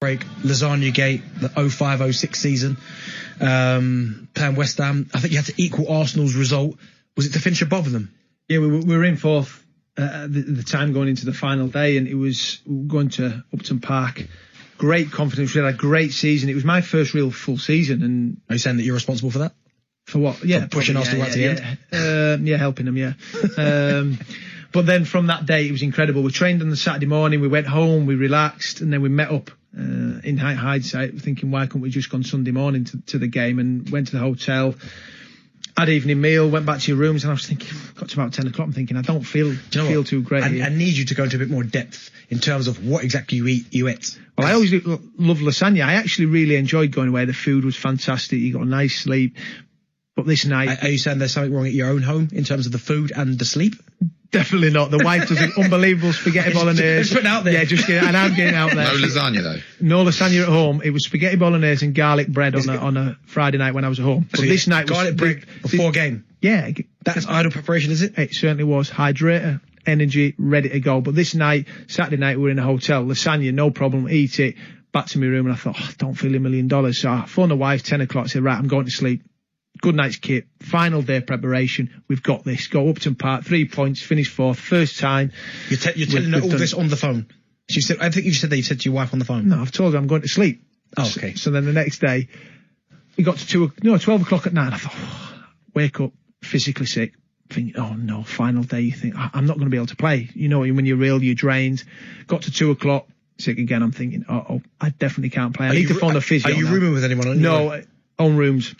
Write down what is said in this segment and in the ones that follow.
break, Lasagne Gate, the 05-06 season, playing West Ham. I think you had to equal Arsenal's result. Was it to finish above them? Yeah, we were in fourth at the time going into the final day, and it was going to Upton Park. Great confidence. We had a great season. It was my first real full season. And are you saying that you're responsible for that? For what? Yeah, for pushing Arsenal right to the end. Yeah, helping them. Yeah. But then from that day, it was incredible. We trained on the Saturday morning. We went home. We relaxed, and then we met up. In hindsight, thinking why couldn't we just gone Sunday morning to the game, and went to the hotel, had evening meal, went back to your rooms, and I was thinking, got to about 10 o'clock, I'm thinking I don't feel too great. I need you to go into a bit more depth in terms of what exactly you ate. Well, I always love lasagna. I actually really enjoyed going away. The food was fantastic. You got a nice sleep. But this night... Are you saying there's something wrong at your own home in terms of the food and the sleep? Definitely not. The wife does an unbelievable spaghetti bolognese. Just putting it out there. Yeah, and I'm getting out there. No lasagna though. No lasagna at home. It was spaghetti bolognese and garlic bread on a Friday night when I was at home. But this night was garlic bread before game. Yeah, that's ideal preparation, is it? It certainly was. Hydrator, energy, ready to go. But this night, Saturday night, we were in a hotel. Lasagna, no problem. Eat it. Back to my room, and I thought, I don't feel $1 million. So I phoned the wife 10 o'clock. Said, right, I'm going to sleep. Good night's kit, final day preparation. We've got this. Go Upton Park, 3 points, finish fourth, first time. You're telling her all this on the phone. She said, I think you said that you said to your wife on the phone. No, I've told her I'm going to sleep. Oh, okay. So then the next day, we got to 12 o'clock at night. I thought, wake up, physically sick. Thinking, oh no, final day. You think, I'm not going to be able to play. You know, when you're ill, you're drained. Got to 2 o'clock, sick again. I'm thinking, I definitely can't play. I need to phone the physio. Are you rooming with anyone? No, own rooms.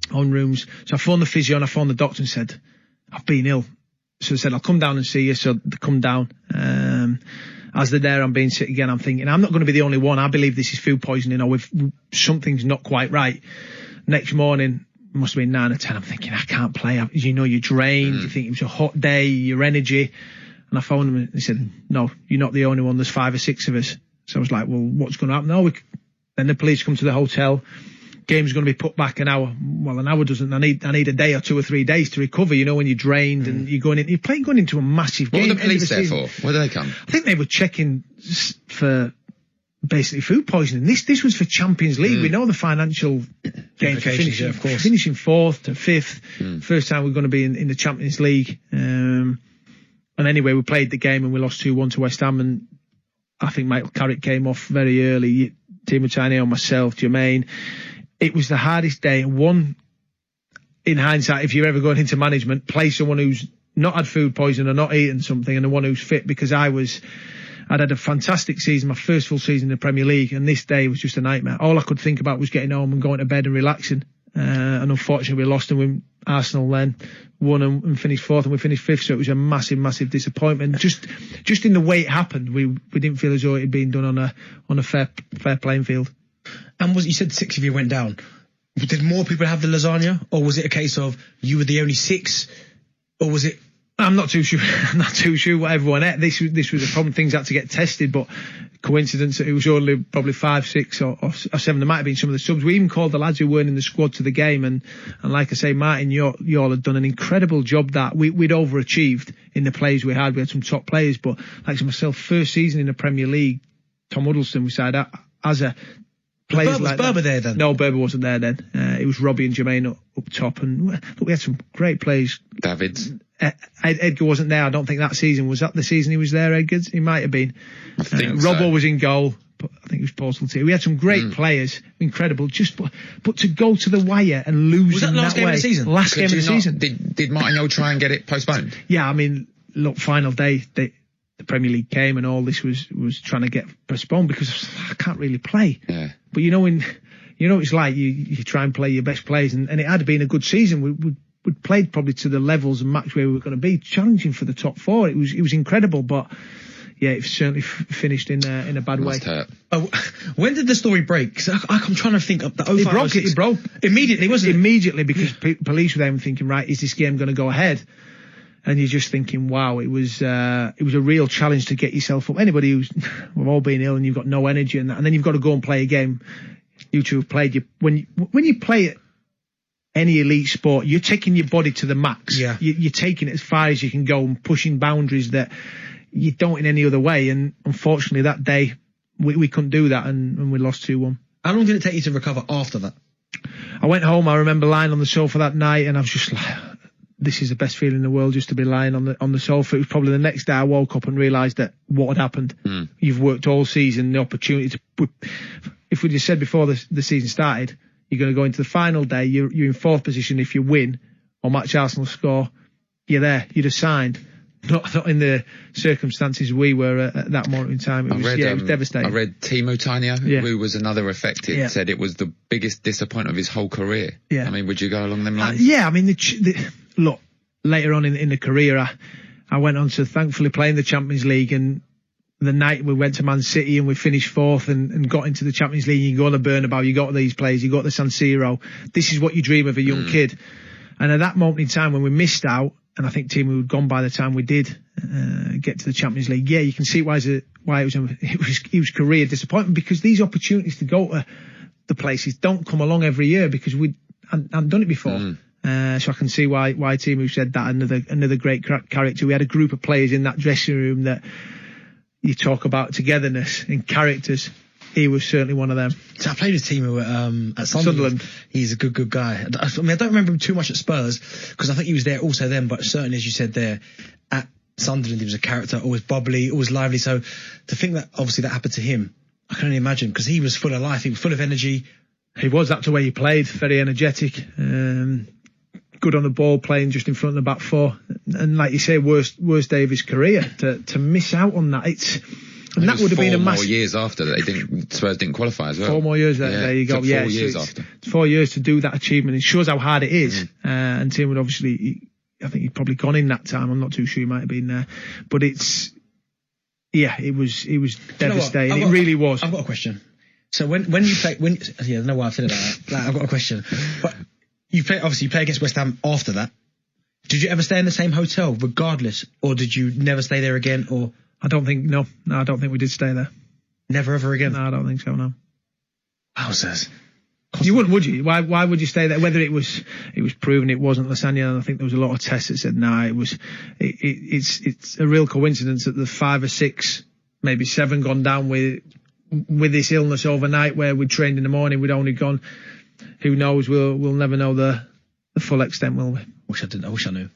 So I phoned the physio and I phoned the doctor and said, I've been ill. So they said, I'll come down and see you. So they come down. As they're there, I'm being sick again. I'm thinking, I'm not going to be the only one. I believe this is food poisoning, or if something's not quite right. Next morning, it must have been 9 or 10. I'm thinking, I can't play. You're drained. You think it was a hot day, your energy. And I phoned them and they said, no, you're not the only one. There's 5 or 6 of us. So I was like, well, what's going to happen? Then the police come to the hotel. Game's going to be put back an hour. Well, an hour doesn't. I need a day or 2 or 3 days to recover. You know, when you're drained and you're going into a massive game. What were the police there for? Where did they come? I think they were checking for basically food poisoning. This was for Champions League. We know the financial gain for finishing, of course. Finishing 4th to 5th. First time we're going to be in the Champions League. And anyway, we played the game and we lost 2-1 to West Ham. And I think Michael Carrick came off very early. Timo Tainio, myself, Jermaine. It was the hardest day. One, in hindsight, if you're ever going into management, play someone who's not had food poisoning or not eaten something, and the one who's fit, because I'd had a fantastic season, my first full season in the Premier League, and this day was just a nightmare. All I could think about was getting home and going to bed and relaxing. And unfortunately, we lost, and Arsenal then won and finished 4th, and we finished 5th. So it was a massive, massive disappointment. Just in the way it happened, we didn't feel as though it had been done on a fair playing field. And you said 6 of you went down. Did more people have the lasagna, or was it a case of you were the only 6, or was it? I'm not too sure. I'm not too sure what everyone ate. This was a problem. Things had to get tested, but coincidence it was only probably 5, 6 or 7. There might have been some of the subs. We even called the lads who weren't in the squad to the game, and like I say, Martin, you all had done an incredible job. That we'd overachieved in the players we had. We had some top players, but like myself, first season in the Premier League, Tom Huddleston, we said as a Was Berber there then? No, Berber wasn't there then. It was Robbie and Jermaine up top, and look, we had some great players. Davids. Edgar wasn't there. I don't think that season. Was that the season he was there, Edgar? He might have been. I think Robbo was in goal. But I think it was Portal too. We had some great players, incredible. But to go to the wire and lose was that in last that game way, of the season? Last game of the season. Did Martin try and get it postponed? Yeah, I mean, look, final day. The Premier League came and all this was trying to get postponed because I can't really play. Yeah. But it's like you try and play your best players, and it had been a good season. We'd played probably to the levels and match where we were going to be, challenging for the top 4. It was incredible, but yeah, it certainly finished in a bad way. Hurt. When did the story break? 'Cause I'm trying to think of the 05. It broke immediately, wasn't it? Immediately, because police were there and thinking, right, is this game going to go ahead? And you're just thinking, wow, it was a real challenge to get yourself up. Anybody we've all been ill and you've got no energy and then you've got to go and play a game. You two have played. When you play it, any elite sport, you're taking your body to the max. Yeah. You're taking it as far as you can go and pushing boundaries that you don't in any other way. And unfortunately, that day we couldn't do that, and we lost 2-1. How long did it take you to recover after that? I went home. I remember lying on the sofa that night, and I was just like, this is the best feeling in the world, just to be lying on the sofa. It was probably the next day I woke up and realised that what had happened. You've worked all season, the opportunity to. If we just said before the season started, you're going to go into the final day, you're in fourth position. If you win or match Arsenal score, you're there. You'd have signed. Not in the circumstances we were at that moment in time. It was devastating. I read Timo Tainio, who was another affected, said it was the biggest disappointment of his whole career. Yeah. I mean, would you go along them lines? I mean, look, later on in the career, I went on to thankfully play in the Champions League, and the night we went to Man City and we finished fourth and got into the Champions League, you go to Bernabeu, you got these players, you got the San Siro. This is what you dream of a young kid. And at that moment in time when we missed out, and I think Timo had gone by the time we did get to the Champions League. Yeah, you can see why it was career disappointment, because these opportunities to go to the places don't come along every year, because we hadn't done it before. So I can see why Timo said that. Another great character. We had a group of players in that dressing room that you talk about togetherness and characters. He was certainly one of them. So I played with Timo at Sunderland. He's a good guy. I mean, I don't remember him too much at Spurs, because I think he was there also then, but certainly, as you said there, at Sunderland he was a character, always bubbly, always lively. So to think that obviously that happened to him, I can only imagine, because he was full of life, he was full of energy. He was. That's the way he played, very energetic, good on the ball, playing just in front of the back four. And like you say, worst day of his career. To miss out on that, and that would have been a massive. 4 more years after that, Spurs didn't qualify as well. 4 more years there you go. 4 years after. It's 4 years to do that achievement. It shows how hard it is. And Tim would obviously, I think he'd probably gone in that time. I'm not too sure he might have been there, but it was devastating. It really was. I've got a question. So when you play, I don't know why I feel like that. I've got a question. But you play against West Ham after that. Did you ever stay in the same hotel regardless, or did you never stay there again? Or I don't think we did stay there. Never ever again? No, I don't think so, no. Wowzers. You wouldn't, would you? Why would you stay there? Whether it was proven it wasn't Lasagne, and I think there was a lot of tests that said it's a real coincidence that the 5 or 6, maybe 7 gone down with this illness overnight, where we trained in the morning, we'd only gone. Who knows? We'll never know the full extent, will we? I wish I knew.